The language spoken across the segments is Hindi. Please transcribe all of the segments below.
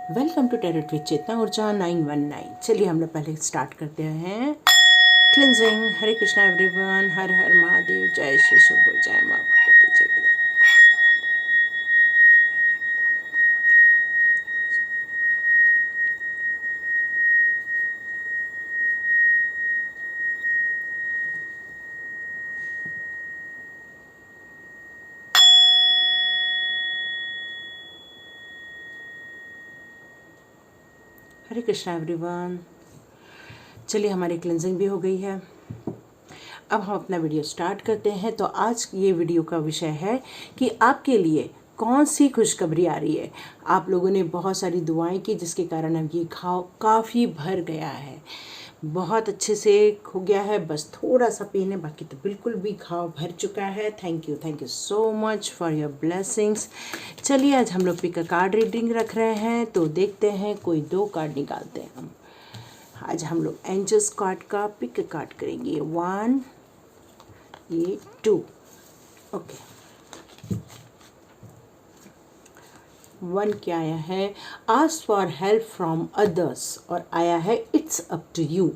वेलकम टू टैरोट विद चेतना ऊर्जा 919। चलिए हम लोग पहले स्टार्ट करते हैं क्लिनजिंग। हरे कृष्णा एवरीवन, हर हर महादेव, जय श्री शंभो, जय माँ भगवती, जय गणपति। हरे कृष्णा एवरीवन। चलिए हमारी क्लिनजिंग भी हो गई है। अब हम अपना वीडियो स्टार्ट करते हैं। तो आज ये वीडियो का विषय है कि आपके लिए कौन सी खुशखबरी आ रही है। आप लोगों ने बहुत सारी दुआएं की जिसके कारण अब ये घाव काफ़ी भर गया है, बहुत अच्छे से हो गया है, बस थोड़ा सा पेन है, बाकी तो बिल्कुल भी घाव भर चुका है। Thank you so much for your blessings. चलिए आज हम लोग पिक अ कार्ड रीडिंग रख रहे हैं, तो देखते हैं कोई 2 कार्ड निकालते हैं हम। आज हम लोग एंजल्स कार्ड का पिक अ कार्ड करेंगे। 1, ये 2, ओके। 1 क्या आया है, ask for help from others, और आया है इट्स अप टू यू।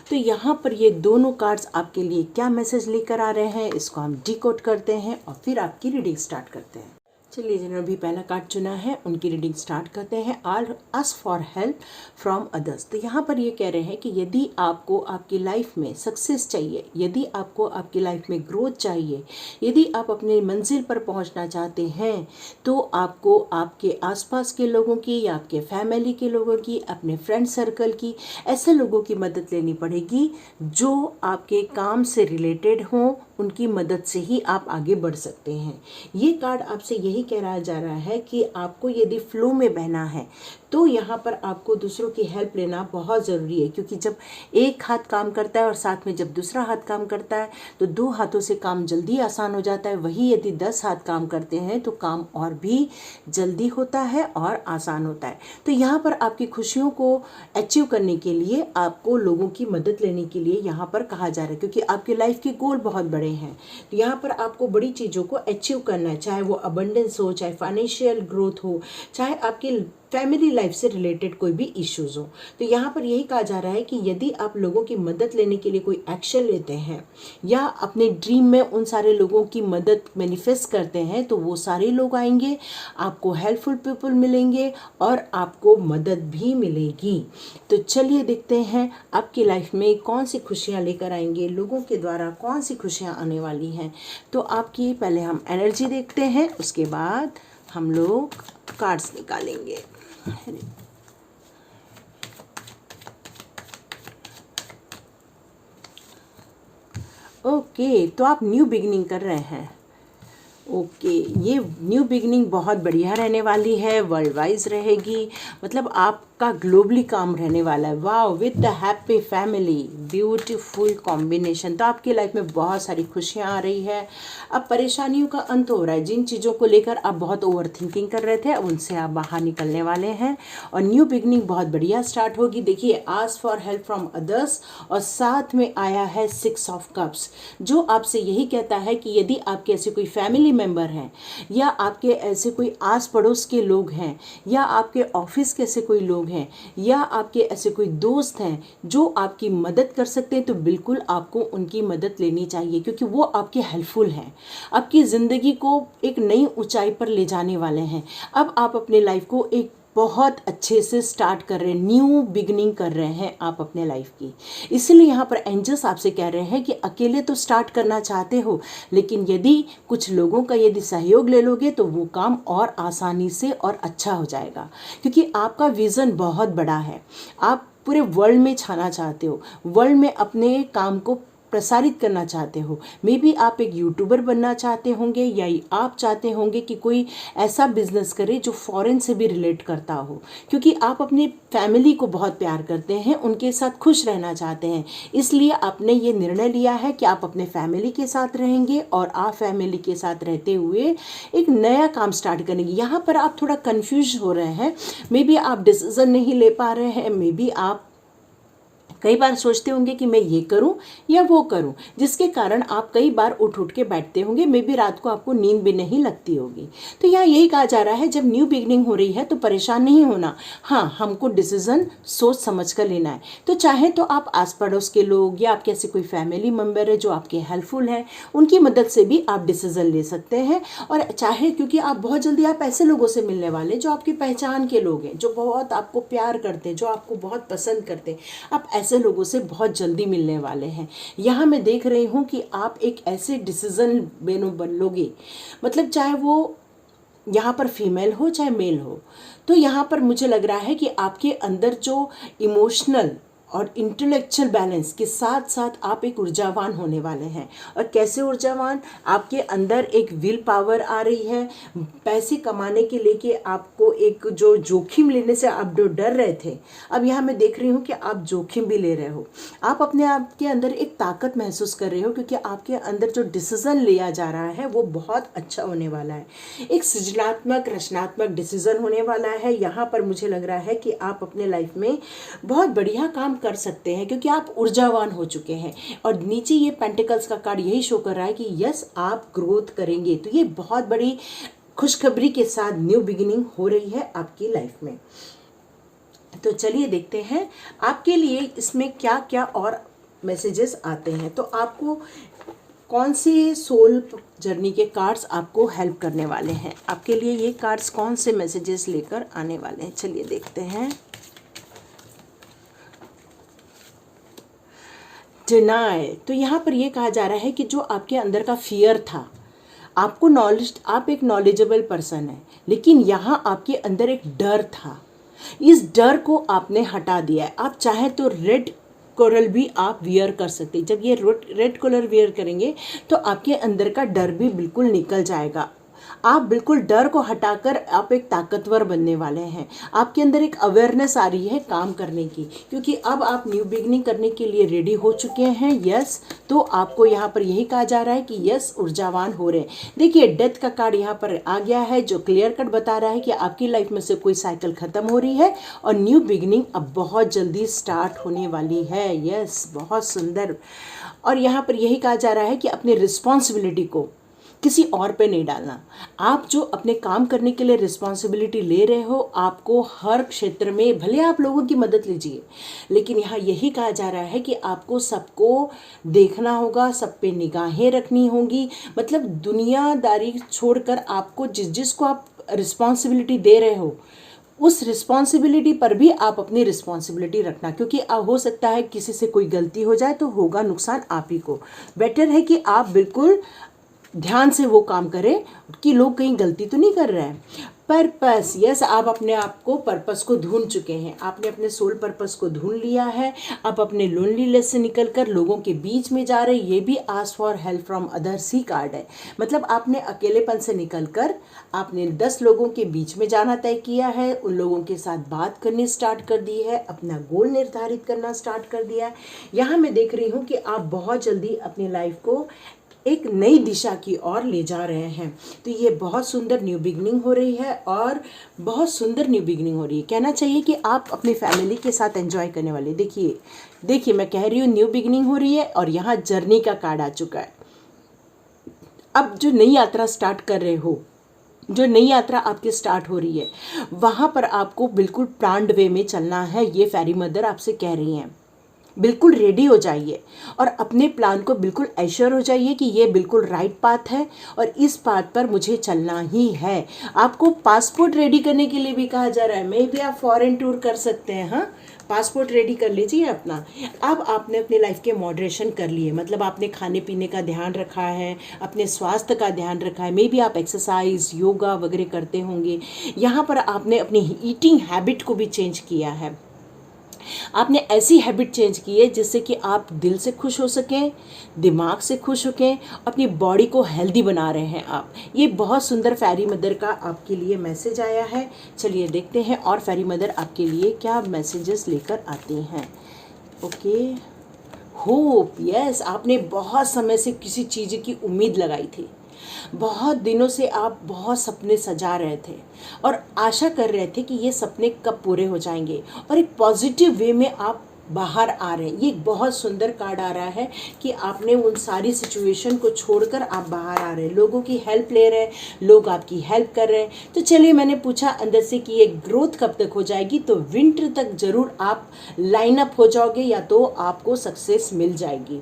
तो यहाँ पर ये दोनों कार्ड्स आपके लिए क्या मैसेज लेकर आ रहे हैं, इसको हम डिकोड करते हैं और फिर आपकी रीडिंग स्टार्ट करते हैं। चलिए जिन्होंने भी पहला कार्ड चुना है उनकी रीडिंग स्टार्ट करते हैं। Ask for help from others. तो यहाँ पर ये कह रहे हैं कि यदि आपको आपकी लाइफ में सक्सेस चाहिए, यदि आपको आपकी लाइफ में ग्रोथ चाहिए, यदि आप अपने मंजिल पर पहुँचना चाहते हैं, तो आपको आपके आसपास के लोगों की या आपके फैमिली के लोगों की, अपने फ्रेंड सर्कल की, ऐसे लोगों की मदद लेनी पड़ेगी जो आपके काम से रिलेटेड हों। उनकी मदद से ही आप आगे बढ़ सकते हैं। ये कार्ड आपसे यही कह रहा जा रहा है कि आपको यदि फ्लो में बहना है तो यहाँ पर आपको दूसरों की हेल्प लेना बहुत ज़रूरी है, क्योंकि जब एक हाथ काम करता है और साथ में जब दूसरा हाथ काम करता है तो 2 हाथों से काम जल्दी आसान हो जाता है। वही यदि 10 हाथ काम करते हैं तो काम और भी जल्दी होता है और आसान होता है। तो यहाँ पर आपकी खुशियों को अचीव करने के लिए आपको लोगों की मदद लेने के लिए यहाँ पर कहा जा रहा है, क्योंकि आपके लाइफ के गोल बहुत बड़े हैं। तो यहाँ पर आपको बड़ी चीज़ों को अचीव करना है, चाहे वो अबंडेंस हो, चाहे फाइनेंशियल ग्रोथ हो, चाहे आपकी फैमिली लाइफ से रिलेटेड कोई भी इश्यूज हो। तो यहाँ पर यही कहा जा रहा है कि यदि आप लोगों की मदद लेने के लिए कोई एक्शन लेते हैं या अपने ड्रीम में उन सारे लोगों की मदद मैनिफेस्ट करते हैं, तो वो सारे लोग आएंगे, आपको हेल्पफुल पीपल मिलेंगे और आपको मदद भी मिलेगी। तो चलिए देखते हैं आपकी लाइफ में कौन सी खुशियाँ लेकर आएंगे, लोगों के द्वारा कौन सी खुशियाँ आने वाली हैं। तो आपकी पहले हम एनर्जी देखते हैं, उसके बाद हम लोग कार्ड्स निकालेंगे। ओके, तो आप न्यू बिगिनिंग कर रहे हैं। ओके, ये न्यू बिगिनिंग बहुत बढ़िया रहने वाली है, वर्ल्ड वाइज रहेगी, मतलब आपका ग्लोबली काम रहने वाला है। Wow, with the happy family, beautiful combination. तो आपकी लाइफ में बहुत सारी खुशियाँ आ रही है। अब परेशानियों का अंत हो रहा है। जिन चीज़ों को लेकर आप बहुत ओवर थिंकिंग कर रहे थे, अब उनसे आप बाहर निकलने वाले हैं और न्यू बिगिनिंग बहुत बढ़िया स्टार्ट होगी। देखिए, ask for help from others और साथ में आया है 6 ऑफ कप्स, जो आपसे यही कहता है कि यदि आपके ऐसे कोई फैमिली मेंबर हैं या आपके ऐसे कोई आस पड़ोस के लोग हैं या आपके ऑफिस के ऐसे कोई लोग हैं या आपके ऐसे कोई दोस्त हैं जो आपकी मदद कर सकते हैं, तो बिल्कुल आपको उनकी मदद लेनी चाहिए, क्योंकि वो आपके हेल्पफुल हैं, आपकी ज़िंदगी को एक नई ऊंचाई पर ले जाने वाले हैं। अब आप अपने लाइफ को एक बहुत अच्छे से स्टार्ट कर रहे हैं, न्यू बिगनिंग कर रहे हैं आप अपने लाइफ की। इसलिए यहाँ पर एंजल्स आपसे कह रहे हैं कि अकेले तो स्टार्ट करना चाहते हो, लेकिन यदि कुछ लोगों का यदि सहयोग ले लोगे तो वो काम और आसानी से और अच्छा हो जाएगा, क्योंकि आपका विज़न बहुत बड़ा है। आप पूरे वर्ल्ड में छाना चाहते हो, वर्ल्ड में अपने काम को प्रसारित करना चाहते हो। मे बी आप एक यूट्यूबर बनना चाहते होंगे या आप चाहते होंगे कि कोई ऐसा बिजनेस करे जो फॉरेन से भी रिलेट करता हो, क्योंकि आप अपनी फैमिली को बहुत प्यार करते हैं, उनके साथ खुश रहना चाहते हैं। इसलिए आपने ये निर्णय लिया है कि आप अपने फैमिली के साथ रहेंगे और आप फैमिली के साथ रहते हुए एक नया काम स्टार्ट करेंगे। यहाँ पर आप थोड़ा कन्फ्यूज हो रहे हैं, मे बी आप डिसीजन नहीं ले पा रहे हैं, मे बी आप कई बार सोचते होंगे कि मैं ये करूं या वो करूं, जिसके कारण आप कई बार उठ उठ के बैठते होंगे, मे बी रात को आपको नींद भी नहीं लगती होगी। तो यहाँ यही कहा जा रहा है, जब न्यू बिगनिंग हो रही है तो परेशान नहीं होना। हाँ, हमको डिसीजन सोच समझ कर लेना है। तो चाहे तो आप आस पड़ोस के लोग या आपके ऐसे कोई फैमिली मेम्बर है जो आपके हेल्पफुल है, उनकी मदद से भी आप डिसीजन ले सकते हैं। और चाहे, क्योंकि आप बहुत जल्दी आप ऐसे लोगों से मिलने वाले जो आपकी पहचान के लोग हैं, जो बहुत आपको प्यार करते हैं, जो आपको बहुत पसंद करते हैं, आप ऐसे लोगों से बहुत जल्दी मिलने वाले हैं। यहाँ मैं देख रही हूँ कि आप एक ऐसे डिसीजन बन लोगे, मतलब चाहे वो यहाँ पर फीमेल हो चाहे मेल हो, तो यहाँ पर मुझे लग रहा है कि आपके अंदर जो इमोशनल और इंटेलेक्चुअल बैलेंस के साथ साथ आप एक ऊर्जावान होने वाले हैं। और कैसे ऊर्जावान? आपके अंदर एक विल पावर आ रही है। पैसे कमाने के लेके आपको एक जो जोखिम लेने से आप जो डर रहे थे, अब यहाँ मैं देख रही हूँ कि आप जोखिम भी ले रहे हो। आप अपने आप के अंदर एक ताकत महसूस कर रहे हो, क्योंकि आपके अंदर जो डिसीज़न लिया जा रहा है वो बहुत अच्छा होने वाला है। एक सृजनात्मक रचनात्मक डिसीज़न होने वाला है। यहाँ पर मुझे लग रहा है कि आप अपने लाइफ में बहुत बढ़िया काम कर सकते हैं, क्योंकि आप ऊर्जावान हो चुके हैं। और नीचे ये पेंटिकल्स का कार्ड यही शो कर रहा है कि यस, आप ग्रोथ करेंगे। तो ये बहुत बड़ी खुशखबरी के साथ न्यू बिगिनिंग हो रही है आपकी लाइफ में। तो चलिए देखते हैं आपके लिए इसमें क्या क्या और मैसेजेस आते हैं। तो आपको कौन से सोल जर्नी के कार्ड्स आपको हेल्प करने वाले हैं, आपके लिए ये कार्ड्स कौन से मैसेजेस लेकर आने वाले हैं, चलिए देखते हैं। डिनाई, तो यहाँ पर ये कहा जा रहा है कि जो आपके अंदर का फियर था, आपको नॉलेज, आप एक नॉलेजेबल पर्सन है, लेकिन यहाँ आपके अंदर एक डर था। इस डर को आपने हटा दिया है। आप चाहे तो रेड कोरल भी आप वियर कर सकते हैं। जब ये रेड कलर वियर करेंगे तो आपके अंदर का डर भी बिल्कुल निकल जाएगा। आप बिल्कुल डर को हटाकर आप एक ताकतवर बनने वाले हैं। आपके अंदर एक अवेयरनेस आ रही है काम करने की, क्योंकि अब आप न्यू बिगनिंग करने के लिए रेडी हो चुके हैं। यस, तो आपको यहाँ पर यही कहा जा रहा है कि यस, ऊर्जावान हो रहे हैं। देखिए, डेथ का कार्ड यहाँ पर आ गया है, जो क्लियर कट बता रहा है कि आपकी लाइफ में से कोई साइकिल खत्म हो रही है और न्यू बिगनिंग अब बहुत जल्दी स्टार्ट होने वाली है। यस, बहुत सुंदर। और यहाँ पर यही कहा जा रहा है कि अपनी रिस्पॉन्सिबिलिटी को किसी और पे नहीं डालना। आप जो अपने काम करने के लिए रिस्पॉन्सिबिलिटी ले रहे हो, आपको हर क्षेत्र में, भले आप लोगों की मदद लीजिए, लेकिन यहाँ यही कहा जा रहा है कि आपको सबको देखना होगा, सब पे निगाहें रखनी होंगी। मतलब दुनियादारी छोड़कर आपको जिसको आप रिस्पॉन्सिबिलिटी दे रहे हो, उस रिस्पॉन्सिबिलिटी पर भी आप अपनी रिस्पॉन्सिबिलिटी रखना, क्योंकि हो सकता है किसी से कोई गलती हो जाए तो होगा नुकसान आप ही को। बेटर है कि आप बिल्कुल ध्यान से वो काम करें कि लोग कहीं गलती तो नहीं कर रहे हैं। पर्पस, यस, आप अपने आप को पर्पस को ढूंढ चुके हैं। आपने अपने सोल पर्पस को ढूंढ लिया है। आप अपने लोनलीनेस से निकलकर लोगों के बीच में जा रहे। ये भी ask for help from others he card है। मतलब आपने अकेलेपन से निकलकर आपने 10 लोगों के बीच में जाना तय किया है। उन लोगों के साथ बात करनी स्टार्ट कर दी है, अपना गोल निर्धारित करना स्टार्ट कर दिया है। यहाँ मैं देख रही हूँ कि आप बहुत जल्दी अपनी लाइफ को एक नई दिशा की ओर ले जा रहे हैं। तो ये बहुत सुंदर न्यू बिगनिंग हो रही है और बहुत सुंदर न्यू बिगनिंग हो रही है। कहना चाहिए कि आप अपनी फैमिली के साथ एंजॉय करने वाले। देखिए मैं कह रही हूँ न्यू बिगनिंग हो रही है और यहाँ जर्नी का कार्ड आ चुका है। अब जो नई यात्रा स्टार्ट कर रहे हो, जो नई यात्रा आपकी स्टार्ट हो रही है, वहाँ पर आपको बिल्कुल प्लान्ड वे में चलना है। ये फेरी मदर आपसे कह रही हैं। बिल्कुल रेडी हो जाइए और अपने प्लान को बिल्कुल एश्योर हो जाइए कि ये बिल्कुल राइट पाथ है और इस पाथ पर मुझे चलना ही है। आपको पासपोर्ट रेडी करने के लिए भी कहा जा रहा है। मे भी आप फॉरेन टूर कर सकते हैं। हाँ, पासपोर्ट रेडी कर लीजिए अपना। अब आपने अपनी लाइफ के मॉडरेशन कर लिए, मतलब आपने खाने पीने का ध्यान रखा है, अपने स्वास्थ्य का ध्यान रखा है। मे बी आप एक्सरसाइज योगा वगैरह करते होंगे। यहाँ पर आपने अपनी ईटिंग हैबिट को भी चेंज किया है। आपने ऐसी हैबिट चेंज की है जिससे कि आप दिल से खुश हो सकें, दिमाग से खुश हो सकें, अपनी बॉडी को हेल्दी बना रहे हैं आप। ये बहुत सुंदर फेरी मदर का आपके लिए मैसेज आया है। चलिए देखते हैं और फेरी मदर आपके लिए क्या मैसेजेस लेकर आती हैं। ओके, होप, यस, आपने बहुत समय से किसी चीज़ की उम्मीद लगाई थी। बहुत दिनों से आप बहुत सपने सजा रहे थे और आशा कर रहे थे कि ये सपने कब पूरे हो जाएंगे, और एक पॉजिटिव वे में आप बाहर आ रहे हैं। ये एक बहुत सुंदर कार्ड आ रहा है कि आपने उन सारी सिचुएशन को छोड़कर आप बाहर आ रहे हैं, लोगों की हेल्प ले रहे हैं, लोग आपकी हेल्प कर रहे हैं। तो चलिए, मैंने पूछा अंदर से कि ये ग्रोथ कब तक हो जाएगी, तो विंटर तक ज़रूर आप लाइन अप हो जाओगे या तो आपको सक्सेस मिल जाएगी।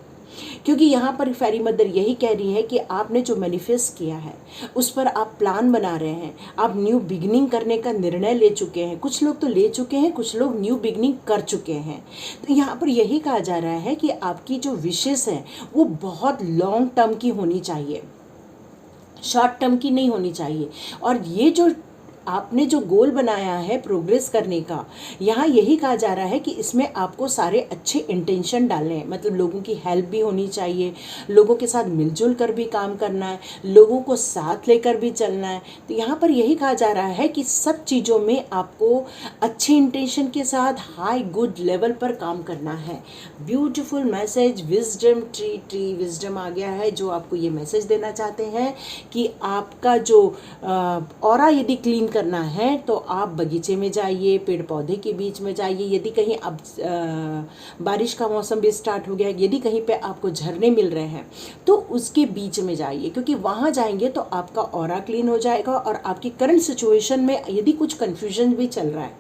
क्योंकि यहाँ पर फेरी मदर यही कह रही है कि आपने जो मैनिफेस्ट किया है उस पर आप प्लान बना रहे हैं, आप न्यू बिगनिंग करने का निर्णय ले चुके हैं। कुछ लोग तो ले चुके हैं, कुछ लोग न्यू बिगनिंग कर चुके हैं। तो यहाँ पर यही कहा जा रहा है कि आपकी जो विशेस हैं वो बहुत लॉन्ग टर्म की होनी चाहिए, शॉर्ट टर्म की नहीं होनी चाहिए। और ये जो आपने जो गोल बनाया है प्रोग्रेस करने का, यहाँ यही कहा जा रहा है कि इसमें आपको सारे अच्छे इंटेंशन डालने हैं। मतलब लोगों की हेल्प भी होनी चाहिए, लोगों के साथ मिलजुल कर भी काम करना है, लोगों को साथ लेकर भी चलना है। तो यहाँ पर यही कहा जा रहा है कि सब चीज़ों में आपको अच्छे इंटेंशन के साथ हाई गुड लेवल पर काम करना है। Beautiful message, wisdom tree wisdom आ गया है जो आपको ये मैसेज देना चाहते हैं कि आपका जो ऑरा यदि क्लीन करना है तो आप बगीचे में जाइए, पेड़ पौधे के बीच में जाइए। यदि कहीं अब बारिश का मौसम भी स्टार्ट हो गया, यदि कहीं पे आपको झरने मिल रहे हैं तो उसके बीच में जाइए, क्योंकि वहाँ जाएंगे तो आपका ऑरा क्लीन हो जाएगा और आपकी करंट सिचुएशन में यदि कुछ कन्फ्यूजन भी चल रहा है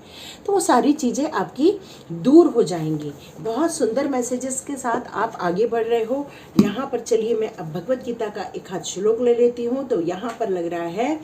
तो वो सारी चीज़ें आपकी दूर हो जाएंगी। बहुत सुंदर मैसेजेस के साथ आप आगे बढ़ रहे हो। यहाँ पर चलिए मैं अब भगवत गीता का एक हाथ श्लोक ले लेती हूँ। तो यहाँ पर लग रहा है,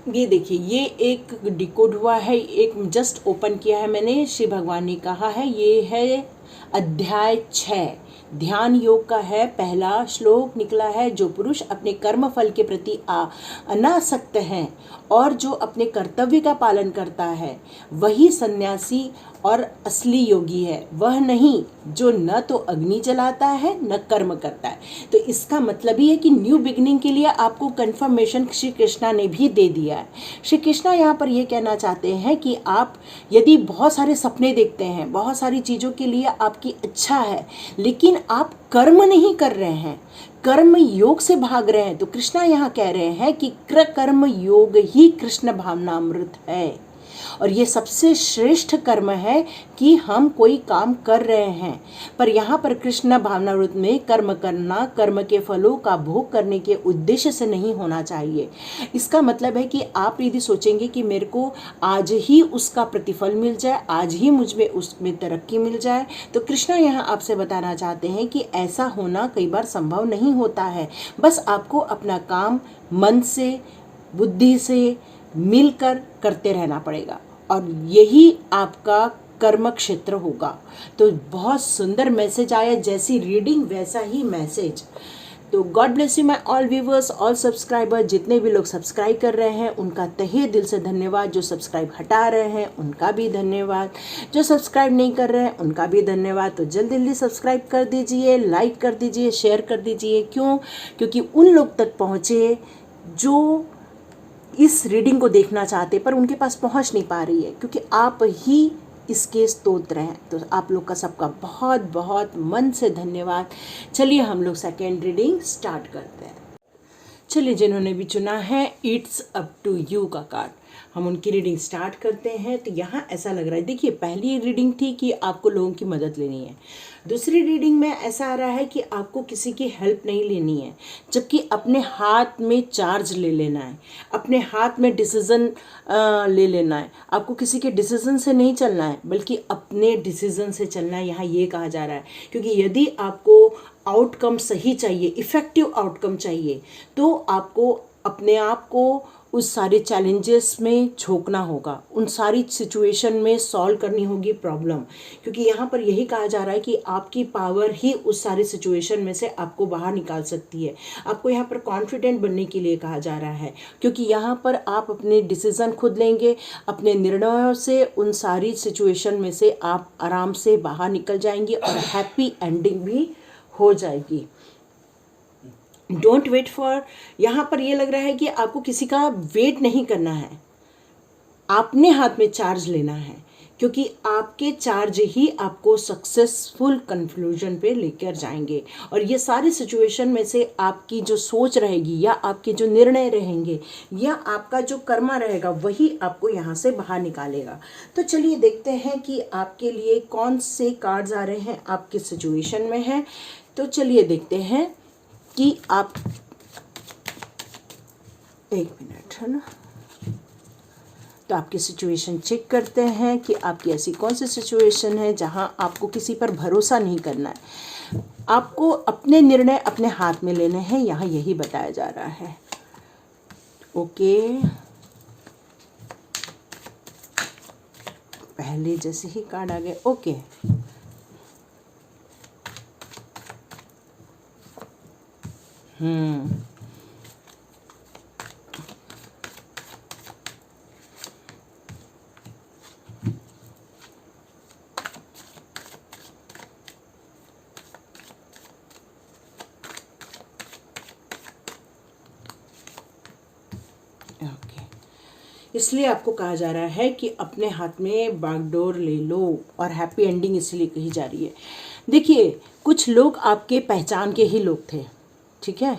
ये देखिए, ये एक डिकोड हुआ है, एक जस्ट ओपन किया है मैंने। श्री भगवान ने कहा है, ये है अध्याय 6 ध्यान योग का है। पहला श्लोक निकला है, जो पुरुष अपने कर्म फल के प्रति अनासक्त हैं और जो अपने कर्तव्य का पालन करता है वही सन्यासी और असली योगी है, वह नहीं जो न तो अग्नि जलाता है न कर्म करता है। तो इसका मतलब ही है कि न्यू बिगनिंग के लिए आपको कंफर्मेशन श्री कृष्णा ने भी दे दिया है। श्री कृष्णा यहाँ पर ये कहना चाहते हैं कि आप यदि बहुत सारे सपने देखते हैं, बहुत सारी चीज़ों के लिए आपकी इच्छा है, लेकिन आप कर्म नहीं कर रहे हैं, कर्म योग से भाग रहे हैं, तो कृष्णा यहाँ कह रहे हैं कि कर्म योग ही कृष्ण भावनामृत है। और ये सबसे श्रेष्ठ कर्म है कि हम कोई काम कर रहे हैं। पर यहाँ पर कृष्ण भावनामृत में कर्म करना कर्म के फलों का भोग करने के उद्देश्य से नहीं होना चाहिए। इसका मतलब है कि आप यदि सोचेंगे कि मेरे को आज ही उसका प्रतिफल मिल जाए, आज ही मुझ में उसमें तरक्की मिल जाए, तो कृष्णा यहाँ आपसे बताना चाहते हैं कि ऐसा होना कई बार संभव नहीं होता है। बस आपको अपना काम मन से, बुद्धि से मिलकर करते रहना पड़ेगा और यही आपका कर्म क्षेत्र होगा। तो बहुत सुंदर मैसेज आया, जैसी रीडिंग वैसा ही मैसेज। तो God bless you my all viewers, all subscriber. जितने भी लोग सब्सक्राइब कर रहे हैं उनका तहे दिल से धन्यवाद, जो सब्सक्राइब हटा रहे हैं उनका भी धन्यवाद, जो सब्सक्राइब नहीं कर रहे हैं उनका भी धन्यवाद। तो जल्दी जल्दी सब्सक्राइब कर दीजिए, लाइक कर दीजिए, शेयर कर दीजिए। क्यों? क्योंकि उन लोग तक पहुँचे जो इस रीडिंग को देखना चाहते पर उनके पास पहुंच नहीं पा रही है, क्योंकि आप ही इसके स्तोत्र हैं। तो आप लोग का सबका बहुत बहुत मन से धन्यवाद। चलिए हम लोग सेकेंड रीडिंग स्टार्ट करते हैं। चलिए, जिन्होंने भी चुना है इट्स अप टू यू का कार्ड, हम उनकी रीडिंग स्टार्ट करते हैं। तो यहाँ ऐसा लग रहा है, देखिए पहली रीडिंग थी कि आपको लोगों की मदद लेनी है, दूसरी रीडिंग में ऐसा आ रहा है कि आपको किसी की हेल्प नहीं लेनी है, जबकि अपने हाथ में चार्ज ले लेना है, अपने हाथ में डिसीज़न ले लेना है। आपको किसी के डिसीज़न से नहीं चलना है, बल्कि अपने डिसीज़न से चलना है, यहाँ ये कहा जा रहा है। क्योंकि यदि आपको आउटकम सही चाहिए, इफ़ेक्टिव आउटकम चाहिए, तो आपको अपने आप को उस सारे चैलेंजेस में झोंकना होगा, उन सारी सिचुएशन में सॉल्व करनी होगी प्रॉब्लम। क्योंकि यहाँ पर यही कहा जा रहा है कि आपकी पावर ही उस सारी सिचुएशन में से आपको बाहर निकाल सकती है। आपको यहाँ पर कॉन्फिडेंट बनने के लिए कहा जा रहा है, क्योंकि यहाँ पर आप अपने डिसीज़न खुद लेंगे, अपने निर्णयों से उन सारी सिचुएशन में से आप आराम से बाहर निकल जाएंगे और हैप्पी एंडिंग भी हो जाएगी। डोंट वेट फॉर, यहाँ पर ये लग रहा है कि आपको किसी का वेट नहीं करना है, आपने हाथ में चार्ज लेना है। क्योंकि आपके चार्ज ही आपको सक्सेसफुल कंक्लूजन पे लेकर जाएंगे। और ये सारी सिचुएशन में से आपकी जो सोच रहेगी या आपके जो निर्णय रहेंगे या आपका जो कर्मा रहेगा वही आपको यहाँ से बाहर निकालेगा। तो चलिए देखते हैं कि आपके लिए कौन से कार्ड्स आ रहे हैं, आप किस सिचुएशन में हैं। तो चलिए देखते हैं कि आप, एक मिनट है ना, तो आपकी सिचुएशन चेक करते हैं कि आपकी ऐसी कौन सी सिचुएशन है जहां आपको किसी पर भरोसा नहीं करना है, आपको अपने निर्णय अपने हाथ में लेने हैं, यहाँ यही बताया जा रहा है। ओके, पहले जैसे ही कार्ड आ गए। ओके, ओके, इसलिए आपको कहा जा रहा है कि अपने हाथ में बागडोर ले लो, और हैप्पी एंडिंग इसलिए कही जा रही है। देखिए, कुछ लोग आपके पहचान के ही लोग थे, ठीक है,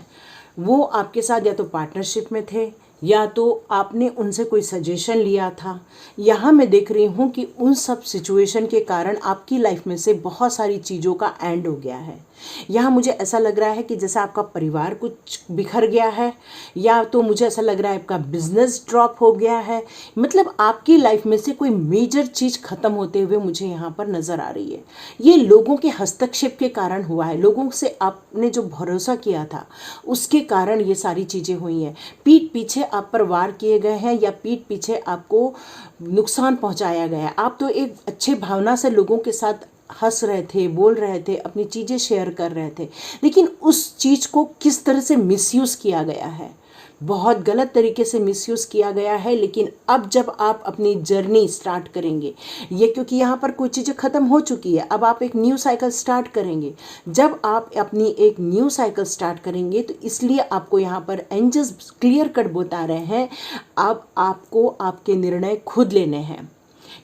वो आपके साथ या तो पार्टनरशिप में थे या तो आपने उनसे कोई सजेशन लिया था। यहाँ मैं देख रही हूँ कि उन सब सिचुएशन के कारण आपकी लाइफ में से बहुत सारी चीज़ों का एंड हो गया है। यहाँ मुझे ऐसा लग रहा है कि जैसा आपका परिवार कुछ बिखर गया है, या तो मुझे ऐसा लग रहा है आपका बिजनेस ड्रॉप हो गया है। मतलब आपकी लाइफ में से कोई मेजर चीज़ ख़त्म होते हुए मुझे यहाँ पर नज़र आ रही है। ये लोगों के हस्तक्षेप के कारण हुआ है, लोगों से आपने जो भरोसा किया था उसके कारण ये सारी चीज़ें हुई हैं। पीठ पीछे आप पर वार किए गए हैं या पीठ पीछे आपको नुकसान पहुँचाया गया है। आप तो एक अच्छे भावना से लोगों के साथ हंस रहे थे, बोल रहे थे, अपनी चीज़ें शेयर कर रहे थे, लेकिन उस चीज़ को किस तरह से मिसयूज़ किया गया है, बहुत गलत तरीके से मिसयूज़ किया गया है। लेकिन अब जब आप अपनी जर्नी स्टार्ट करेंगे, ये क्योंकि यहाँ पर कोई चीज़ें ख़त्म हो चुकी है, अब आप एक न्यू साइकिल स्टार्ट करेंगे। जब आप अपनी एक न्यू साइकिल स्टार्ट करेंगे तो इसलिए आपको यहाँ पर एंजल्स क्लियर कट बता रहे हैं, अब आपको आपके निर्णय खुद लेने हैं,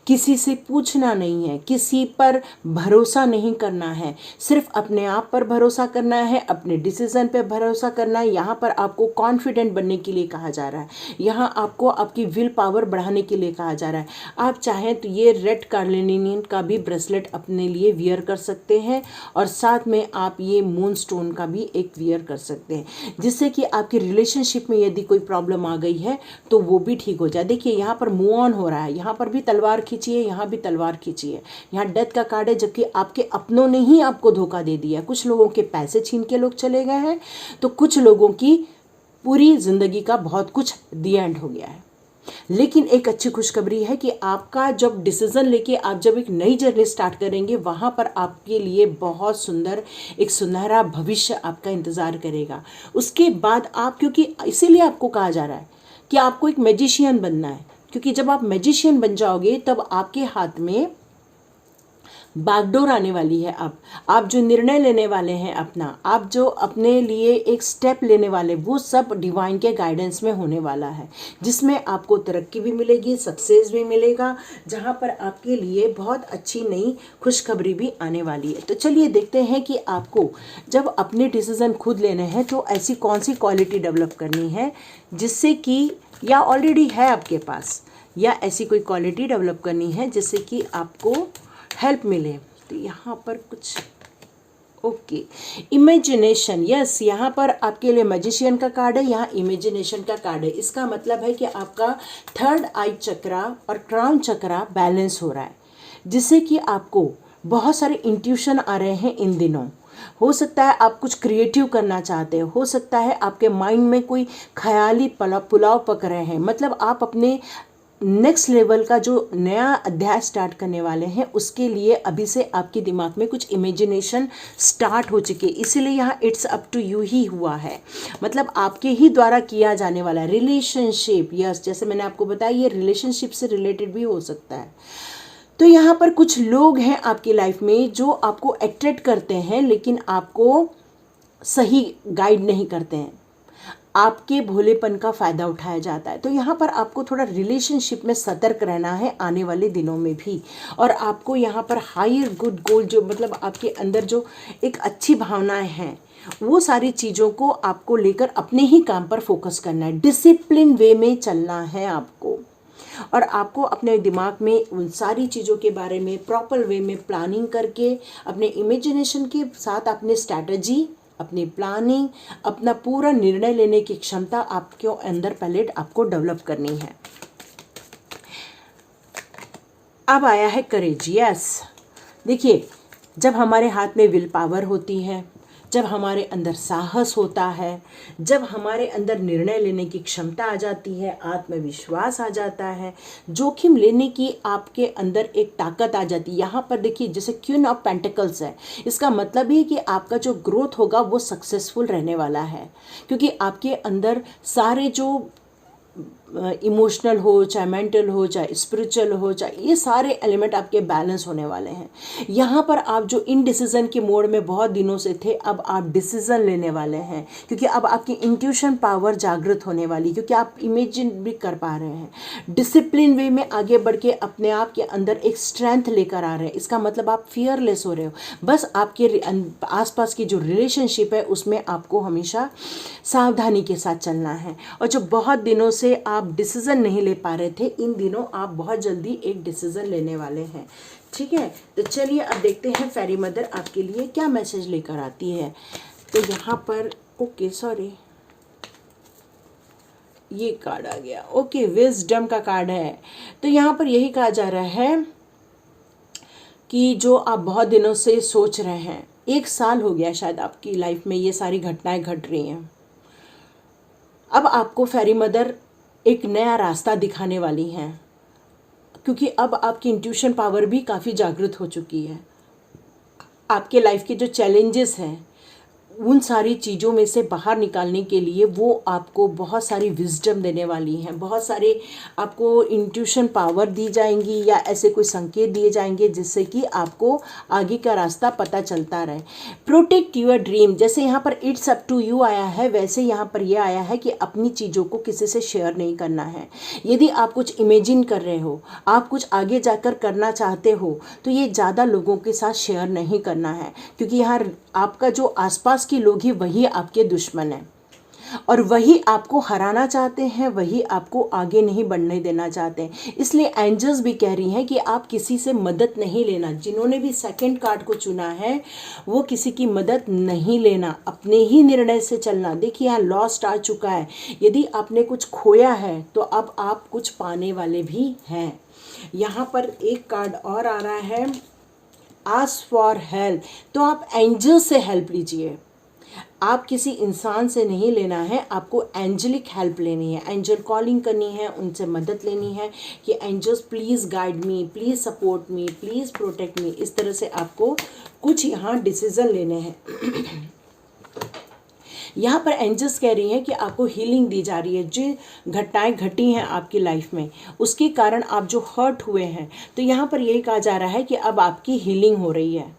किसी से पूछना नहीं है, किसी पर भरोसा नहीं करना है, सिर्फ अपने आप पर भरोसा करना है, अपने डिसीज़न पे भरोसा करना है। यहाँ पर आपको कॉन्फिडेंट बनने के लिए कहा जा रहा है, यहाँ आपको आपकी विल पावर बढ़ाने के लिए कहा जा रहा है। आप चाहें तो ये रेड कार्लिनियन का भी ब्रेसलेट अपने लिए वियर कर सकते हैं, और साथ में आप ये मून स्टोन का भी एक वियर कर सकते हैं, जिससे कि आपकी रिलेशनशिप में यदि कोई प्रॉब्लम आ गई है तो वो भी ठीक हो जाए। देखिए, यहाँ पर मूव ऑन हो रहा है, यहाँ पर भी तलवार खींचिए, यहाँ भी तलवार खींचिए। यहाँ डेथ का कार्ड है, जबकि आपके अपनों ने ही आपको धोखा दे दिया। कुछ लोगों के पैसे छीन के लोग चले गए हैं, तो कुछ लोगों की पूरी जिंदगी का बहुत कुछ दी एंड हो गया है। लेकिन एक अच्छी खुशखबरी है कि आपका जब डिसीजन लेके आप जब एक नई जर्नी स्टार्ट करेंगे, वहाँ पर आपके लिए बहुत सुंदर एक सुनहरा भविष्य आपका इंतज़ार करेगा। उसके बाद आप, क्योंकि इसीलिए आपको कहा जा रहा है कि आपको एक मैजिशियन बनना है, क्योंकि जब आप मैजिशियन बन जाओगे तब आपके हाथ में बागडोर आने वाली है। अब आप जो निर्णय लेने वाले हैं अपना, आप जो अपने लिए एक स्टेप लेने वाले, वो सब डिवाइन के गाइडेंस में होने वाला है, जिसमें आपको तरक्की भी मिलेगी, सक्सेस भी मिलेगा, जहाँ पर आपके लिए बहुत अच्छी नई खुशखबरी भी आने वाली है। तो चलिए देखते हैं कि आपको जब अपने डिसीज़न खुद लेने हैं तो ऐसी कौन सी क्वालिटी डेवलप करनी है जिससे कि, या ऑलरेडी है आपके पास, या ऐसी कोई क्वालिटी डेवलप करनी है जिससे कि आपको हेल्प मिले। तो यहाँ पर कुछ ओके, इमेजिनेशन, यस, यहाँ पर आपके लिए मैजिशियन का कार्ड है, यहाँ इमेजिनेशन का कार्ड है। इसका मतलब है कि आपका थर्ड आई चक्रा और क्राउन चक्रा बैलेंस हो रहा है, जिससे कि आपको बहुत सारे इंट्यूशन आ रहे हैं इन दिनों। हो सकता है आप कुछ क्रिएटिव करना चाहते हो सकता है आपके माइंड में कोई ख्याली पुलाव पक रहे हैं। मतलब आप अपने नेक्स्ट लेवल का जो नया अध्याय स्टार्ट करने वाले हैं, उसके लिए अभी से आपके दिमाग में कुछ इमेजिनेशन स्टार्ट हो चुके, इसीलिए यहाँ इट्स अप टू यू ही हुआ है। मतलब आपके ही द्वारा किया जाने वाला रिलेशनशिप, यस, जैसे मैंने आपको बताया, ये रिलेशनशिप से रिलेटेड भी हो सकता है। तो यहाँ पर कुछ लोग हैं आपकी लाइफ में जो आपको अट्रैक्ट करते हैं, लेकिन आपको सही गाइड नहीं करते हैं। आपके भोलेपन का फ़ायदा उठाया जाता है। तो यहाँ पर आपको थोड़ा रिलेशनशिप में सतर्क रहना है आने वाले दिनों में भी। और आपको यहाँ पर हायर गुड गोल, जो मतलब आपके अंदर जो एक अच्छी भावनाएं हैं, वो सारी चीज़ों को आपको लेकर अपने ही काम पर फोकस करना है। डिसिप्लिन वे में चलना है आपको, और आपको अपने दिमाग में उन सारी चीज़ों के बारे में प्रॉपर वे में प्लानिंग करके, अपने इमेजिनेशन के साथ अपनी स्ट्रैटेजी, अपनी प्लानिंग, अपना पूरा निर्णय लेने की क्षमता आपके अंदर पहले आपको डेवलप करनी है। अब आया है करेज। यस, देखिए, जब हमारे हाथ में विल पावर होती है, जब हमारे अंदर साहस होता है, जब हमारे अंदर निर्णय लेने की क्षमता आ जाती है, आत्मविश्वास आ जाता है, जोखिम लेने की आपके अंदर एक ताकत आ जाती है। यहाँ पर देखिए, जैसे क्वीन ऑफ पेंटिकल्स है, इसका मतलब ये कि आपका जो ग्रोथ होगा वो सक्सेसफुल रहने वाला है, क्योंकि आपके अंदर सारे जो इमोशनल हो, चाहे मेंटल हो, चाहे स्पिरिचुअल हो, चाहे ये सारे एलिमेंट आपके बैलेंस होने वाले हैं। यहाँ पर आप जो इनडिसीजन के मोड में बहुत दिनों से थे, अब आप डिसीजन लेने वाले हैं, क्योंकि अब आपकी इंट्यूशन पावर जागृत होने वाली, क्योंकि आप इमेजिन भी कर पा रहे हैं। डिसिप्लिन वे में आगे बढ़ के अपने आप के अंदर एक स्ट्रेंथ लेकर आ रहे हैं। इसका मतलब आप फियरलेस हो रहे हो। बस आपके आसपास की जो रिलेशनशिप है उसमें आपको हमेशा सावधानी के साथ चलना है। और जो बहुत दिनों से आप डिसीज़न नहीं ले पा रहे थे, इन दिनों आप बहुत जल्दी एक डिसीज़न लेने वाले हैं। ठीक है, तो चलिए अब देखते हैं फेरी मदर आपके लिए क्या मैसेज लेकर आती है। तो यहाँ पर ओके, सॉरी, ये कार्ड आ गया। ओके, विजडम का कार्ड है। तो यहाँ पर यही कहा जा रहा है कि जो आप बहुत दिनों से सोच रहे हैं, 1 साल हो गया शायद आपकी लाइफ में ये सारी घटनाएं घट रही हैं, अब आपको फेरी मदर एक नया रास्ता दिखाने वाली हैं, क्योंकि अब आपकी इंट्यूशन पावर भी काफ़ी जागृत हो चुकी है। आपके लाइफ के जो चैलेंजेस हैं, उन सारी चीज़ों में से बाहर निकालने के लिए वो आपको बहुत सारी विजडम देने वाली हैं, बहुत सारे आपको इंट्यूशन पावर दी जाएंगी, या ऐसे कोई संकेत दिए जाएंगे जिससे कि आपको आगे का रास्ता पता चलता रहे। प्रोटेक्ट योर ड्रीम, जैसे यहाँ पर इट्स अप टू यू आया है, वैसे यहाँ पर यह आया है कि अपनी चीज़ों को किसी से शेयर नहीं करना है। यदि आप कुछ इमेजिन कर रहे हो, आप कुछ आगे जाकर करना चाहते हो, तो ये ज़्यादा लोगों के साथ शेयर नहीं करना है, क्योंकि यहाँ आपका जो आसपास के लोग ही वही आपके दुश्मन हैं, और वही आपको हराना चाहते हैं, वही आपको आगे नहीं बढ़ने देना चाहते हैं। इसलिए एंजल्स भी कह रही हैं कि आप किसी से मदद नहीं लेना। जिन्होंने भी सेकंड कार्ड को चुना है वो किसी की मदद नहीं लेना, अपने ही निर्णय से चलना। देखिए, यहाँ लॉस्ट आ चुका है। यदि आपने कुछ खोया है तो अब आप कुछ पाने वाले भी हैं। यहाँ पर एक कार्ड और आ रहा है, आस्क फॉर हेल्प। तो आप एंजल से हेल्प लीजिए, आप किसी इंसान से नहीं लेना है, आपको एंजलिक हेल्प लेनी है, एंजल कॉलिंग करनी है, उनसे मदद लेनी है कि angels please guide me, please support me, please protect me. इस तरह से आपको कुछ यहाँ डिसीज़न लेने हैं। यहाँ पर एंजल्स कह रही हैं कि आपको हीलिंग दी जा रही है। जो घटनाएं घटी हैं आपकी लाइफ में, उसके कारण आप जो हर्ट हुए हैं, तो यहाँ पर यही कहा जा रहा है कि अब आपकी हीलिंग हो रही है।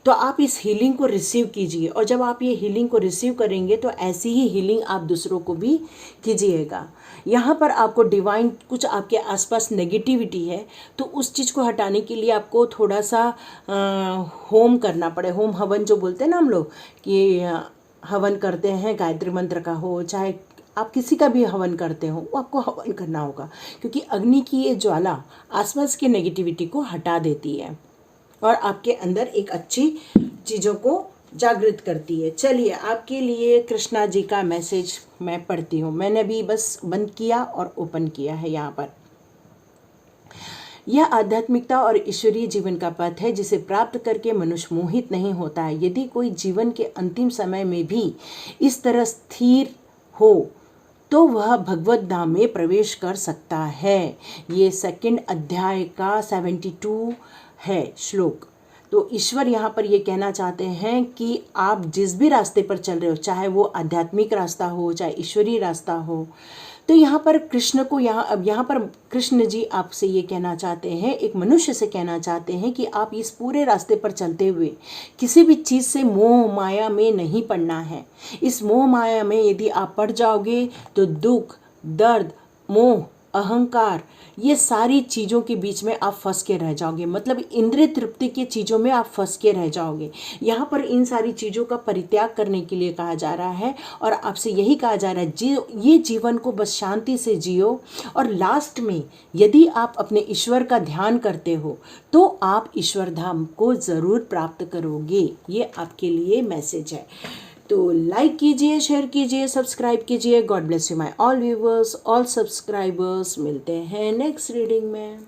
तो आप इस हीलिंग को रिसीव कीजिए, और जब आप ये हीलिंग को रिसीव करेंगे तो ऐसी ही हीलिंग आप दूसरों को भी कीजिएगा। यहाँ पर आपको डिवाइन, कुछ आपके आसपास नेगेटिविटी है तो उस चीज़ को हटाने के लिए आपको थोड़ा सा होम करना पड़े। होम हवन जो बोलते हैं ना हम लोग, कि हवन करते हैं, गायत्री मंत्र का हो, चाहे आप किसी का भी हवन करते हो, वो आपको हवन करना होगा, क्योंकि अग्नि की ये ज्वाला आसपास की नेगेटिविटी को हटा देती है और आपके अंदर एक अच्छी चीज़ों को जागृत करती है। चलिए, आपके लिए कृष्णा जी का मैसेज मैं पढ़ती हूँ। मैंने अभी बस बंद किया और ओपन किया है। यहाँ पर यह आध्यात्मिकता और ईश्वरीय जीवन का पथ है, जिसे प्राप्त करके मनुष्य मोहित नहीं होता है। यदि कोई जीवन के अंतिम समय में भी इस तरह स्थिर हो तो वह भगवत धाम में प्रवेश कर सकता है। ये 2 अध्याय का 72 है श्लोक। तो ईश्वर यहाँ पर ये कहना चाहते हैं कि आप जिस भी रास्ते पर चल रहे हो, चाहे वो आध्यात्मिक रास्ता हो, चाहे ईश्वरीय रास्ता हो, तो यहाँ पर कृष्ण को यहाँ पर कृष्ण जी आपसे ये कहना चाहते हैं, एक मनुष्य से कहना चाहते हैं कि आप इस पूरे रास्ते पर चलते हुए किसी भी चीज़ से मोह माया में नहीं पड़ना है। इस मोह माया में यदि आप पड़ जाओगे तो दुख, दर्द, मोह, अहंकार, ये सारी चीज़ों के बीच में आप फंस के रह जाओगे। मतलब इंद्रिय तृप्ति की चीज़ों में आप फंस के रह जाओगे। यहाँ पर इन सारी चीज़ों का परित्याग करने के लिए कहा जा रहा है और आपसे यही कहा जा रहा है ये जीवन को बस शांति से जियो। और लास्ट में यदि आप अपने ईश्वर का ध्यान करते हो तो आप ईश्वर धाम को ज़रूर प्राप्त करोगे। ये आपके लिए मैसेज है। तो लाइक कीजिए, शेयर कीजिए, सब्सक्राइब कीजिए। God bless you my all viewers, all subscribers. मिलते हैं नेक्स्ट रीडिंग में।